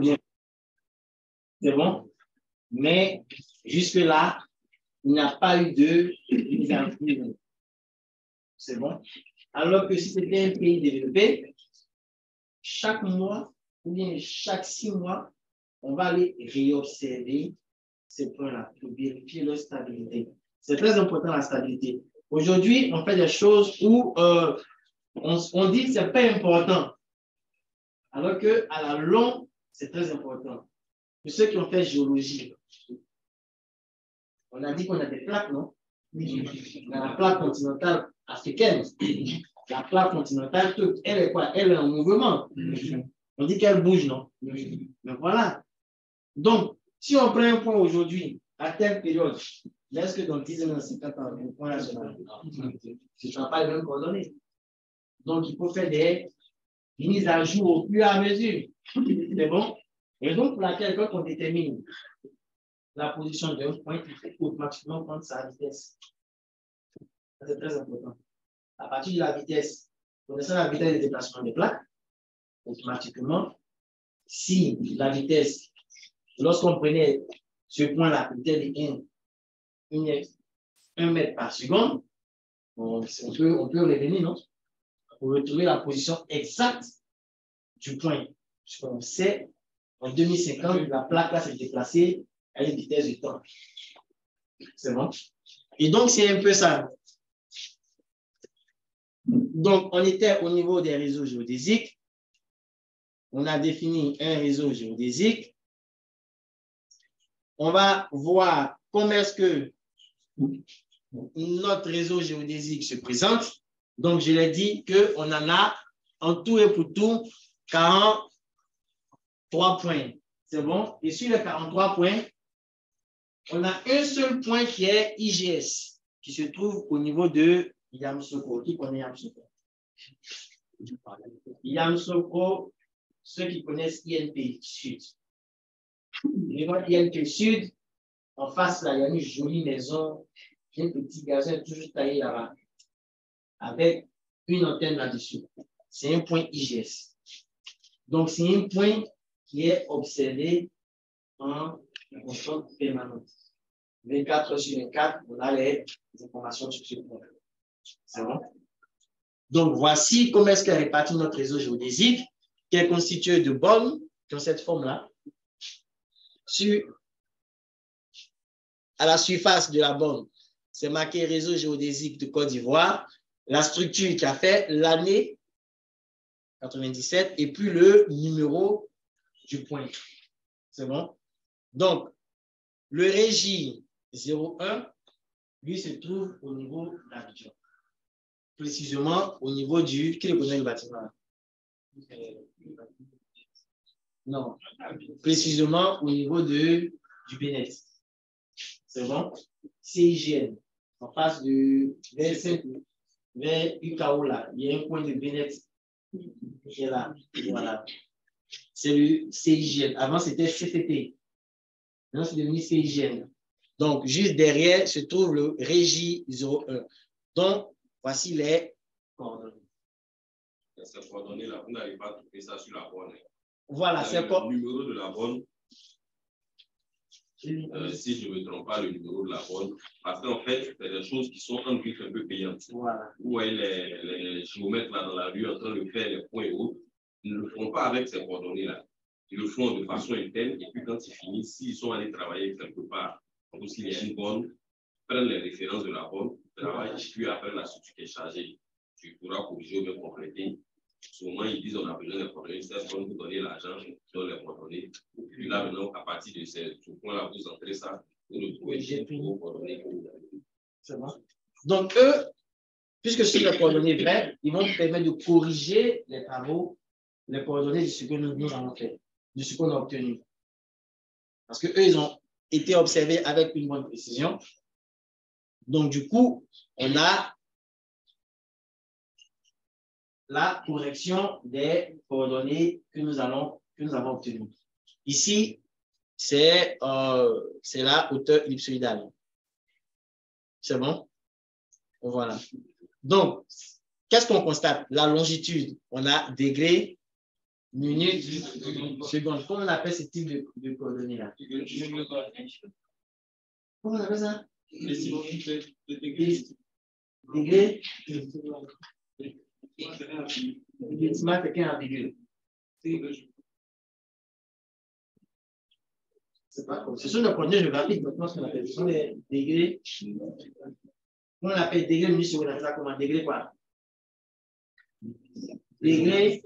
Bien. C'est bon? Mais jusque-là, il n'y a pas eu de mise à jour. C'est bon? Alors que si c'était un pays développé, chaque mois ou bien chaque 6 mois, on va aller réobserver ces points-là pour vérifier leur stabilité. C'est très important la stabilité. Aujourd'hui, on fait des choses où on dit que ce n'est pas important, alors qu'à la longue, c'est très important. Pour ceux qui ont fait géologie, on a dit qu'on a des plaques, non? On a la plaque continentale africaine. La plaque continentale, elle est quoi? Elle est en mouvement. On dit qu'elle bouge, non? Mais voilà. Donc, si on prend un point aujourd'hui, à telle période, est-ce que dans 10 ans, 50 ans, le point là, ce ne sera pas les mêmes coordonnées? Donc, il faut faire des mises à jour au fur et à mesure. C'est bon? Et donc, pour laquelle, quand on détermine la position d'un point, il faut automatiquement prendre sa vitesse. C'est très important. À partir de la vitesse, connaissant la vitesse de déplacement des plaques, automatiquement, si la vitesse, lorsqu'on prenait ce point-là, peut-être 1 mètre par seconde, on peut revenir, non? Pour retrouver la position exacte du point. Parce qu'on sait, en 2050, la plaque là s'est déplacée à une vitesse de temps. C'est bon? Et donc, c'est un peu ça. Donc, on était au niveau des réseaux géodésiques. On a défini un réseau géodésique. On va voir comment est-ce que notre réseau géodésique se présente. Donc, je l'ai dit qu'on en a en tout et pour tout 43 points. C'est bon? Et sur les 43 points, on a un seul point qui est IGS, qui se trouve au niveau de Yamoussoukro. Qui connaît Yamoussoukro? Yamoussoukro, ceux qui connaissent INP Sud. Les INP Sud, en face, là, il y a une jolie maison, un petit gazon toujours taillé là-bas, avec une antenne là-dessus. C'est un point IGS. Donc, c'est un point qui est observé en constante permanente. 24 heures sur 24, on a les informations sur ce point. C'est bon? Donc, voici comment est-ce qu'est réparti notre réseau géodésique, qui est constitué de bornes qui ont cette forme-là. À la surface de la borne, c'est marqué réseau géodésique de Côte d'Ivoire, la structure qui a fait l'année 97 et puis le numéro du point. C'est bon? Donc, le régie 01, lui, se trouve au niveau d'Abidjan. Précisément au niveau du... Qui connaît le bâtiment? Non. Précisément au niveau du Bénet. C'est bon? CIGN. En face de vers UKO là. Il y a un point de Bénet qui est là. Voilà. C'est le CIGN. Avant, c'était CTT. Maintenant, c'est devenu CIGN. Donc, juste derrière se trouve le régie 01. Donc, voici les coordonnées. Ces coordonnées-là, vous n'allez pas trouver ça sur la borne. Voilà, c'est quoi? Le numéro de la borne. Si je ne me trompe pas, le numéro de la borne. Parce qu'en fait, c'est des choses qui sont en griffe un peu payantes. Voilà. Vous voyez les géomètres là dans la rue en train de faire les points hauts. Ils ne le font pas avec ces coordonnées-là. Ils le font de façon interne. Et puis, quand ils finissent, s'ils sont allés travailler quelque part, ou s'il y a une borne, prennent les références de la borne, travaillent, puis après la structure qui est chargée, tu pourras corriger ou bien compléter. Souvent, ils disent on a besoin de coordonnées, c'est pour vous donner l'argent, donne les coordonnées. Et puis là, maintenant, à partir de ce point-là, vous entrez ça, vous le trouvez vos coordonnées que vous avez. C'est bon. Donc, eux, puisque c'est les coordonnées vraies, ils vont permettre de corriger les travaux, les coordonnées de ce que nous avons fait, de ce qu'on a obtenu. Parce qu'eux, ils ont été observés avec une bonne précision. Donc, du coup, on a la correction des coordonnées que nous avons obtenues. Ici, c'est la hauteur ellipsoïdale. C'est bon? Voilà. Donc, qu'est-ce qu'on constate? La longitude, on a degré, minutes, secondes. Comment on appelle ce type de coordonnées-là? Comment on appelle ça? Degré. Décimal, quelqu'un en virgule. C'est pas comme. Ce sont les coordonnées géographiques, maintenant, ce qu'on appelle. Ce sont les degrés. Comment on appelle degré minutes secondes? On appelle ça comment? Degré quoi? Degré.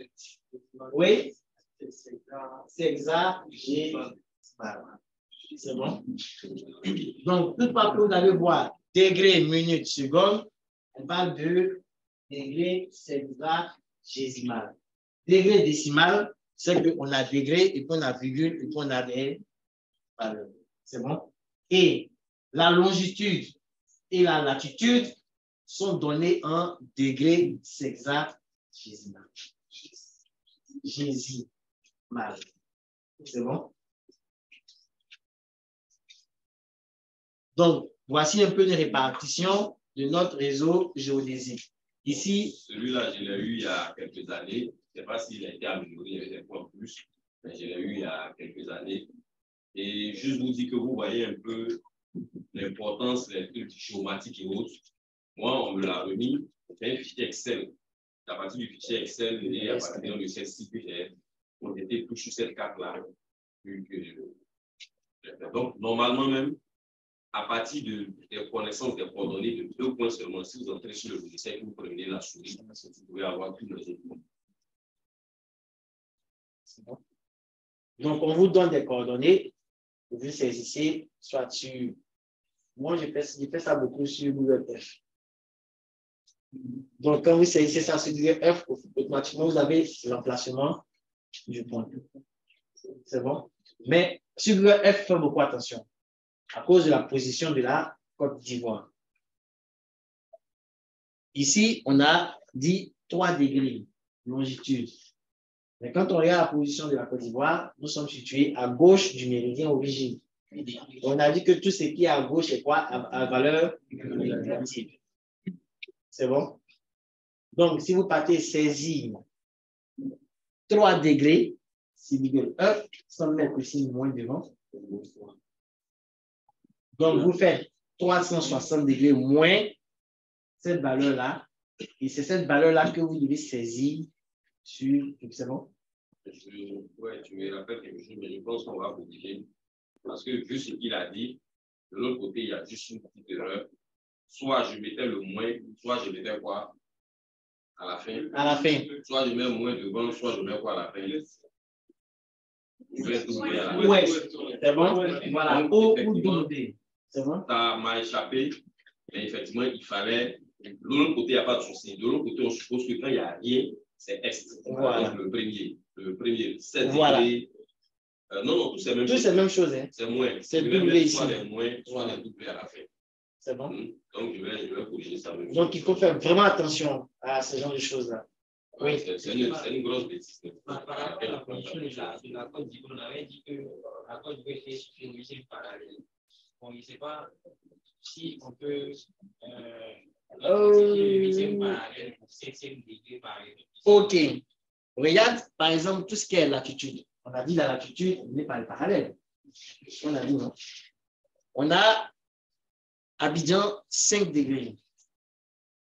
Oui. C'est exact. C'est bon. Donc, toute fois que vous allez voir degré, minute, seconde, on parle de degré sexagésimal. Degré décimal, c'est qu'on a degré, et puis on a virgule, et puis on a des valeurs. C'est bon? Et la longitude et la latitude sont donnés en degré sexagésimal. Gésimal. C'est bon? Donc, voici un peu de répartition de notre réseau géodésique. Ici. Celui-là, je l'ai eu il y a quelques années. Je ne sais pas s'il a été amélioré, il y avait des points plus, mais je l'ai eu il y a quelques années. Et juste vous dire que vous voyez un peu l'importance des trucs géomatiques et autres. Moi, on me l'a remis, c'est un fichier Excel. À partir du fichier Excel et à partir de celle-ci que j'ai, on était plus sur cette carte-là. Donc, normalement même, à partir des connaissances des coordonnées de 2 points seulement, si vous entrez sur le logiciel, vous prenez la souris, vous pouvez avoir tous les autres points. Bon. Donc, on vous donne des coordonnées, vous saisissez, soit sur. Moi, je fais ça beaucoup sur Google F. Donc, quand vous saisissez ça sur Google F, automatiquement, vous avez l'emplacement du point. C'est bon? Mais sur Google F, faites beaucoup attention à cause de la position de la Côte d'Ivoire. Ici, on a dit 3 degrés longitude. Mais quand on regarde la position de la Côte d'Ivoire, nous sommes situés à gauche du méridien origine. On a dit que tout ce qui est à gauche est quoi? À valeur négative. C'est bon? Donc, si vous partez saisir 3 degrés, 6,1, sans mettre aussi moins devant. Donc, vous faites 360 degrés moins cette valeur-là. Et c'est cette valeur-là que vous devez saisir sur. C'est bon? Ouais, tu me rappelles quelque chose, mais je pense qu'on va modifier. Parce que vu ce qu'il a dit, de l'autre côté, il y a juste une petite erreur. Soit je mettais le moins, soit je mettais quoi? À la fin. À la fin. Soit je mets moins devant, soit je mets quoi à la fin. Ouais, c'est bon? Voilà, O ou W. C'est bon? Ça m'a échappé, mais effectivement, il fallait. De l'autre côté, il n'y a pas de souci. De l'autre côté, on suppose que quand il n'y a rien, c'est Est. Voilà. Donc, le premier, 7 voilà. degrés. Non, tout c'est même chose. Tout c'est même chose. Hein? C'est moins. C'est W ici. Soit les moins, soit les W à la fin. C'est bon? Donc, je vais corriger ça. Donc, il faut faire vraiment attention à ce genre de choses-là. Oui. C'est une grosse bêtise. Par rapport à la position de la Côte d'Ivoire, on avait dit que la Côte d'Ivoire était sur une origine parallèle. Bon, je ne sais pas si on peut parallèle pour 7e degré par exemple. OK. Regarde, par exemple, tout ce qui est latitude. On a dit la latitude n'est pas le parallèle. On a dit non. On a Abidjan 5 degrés.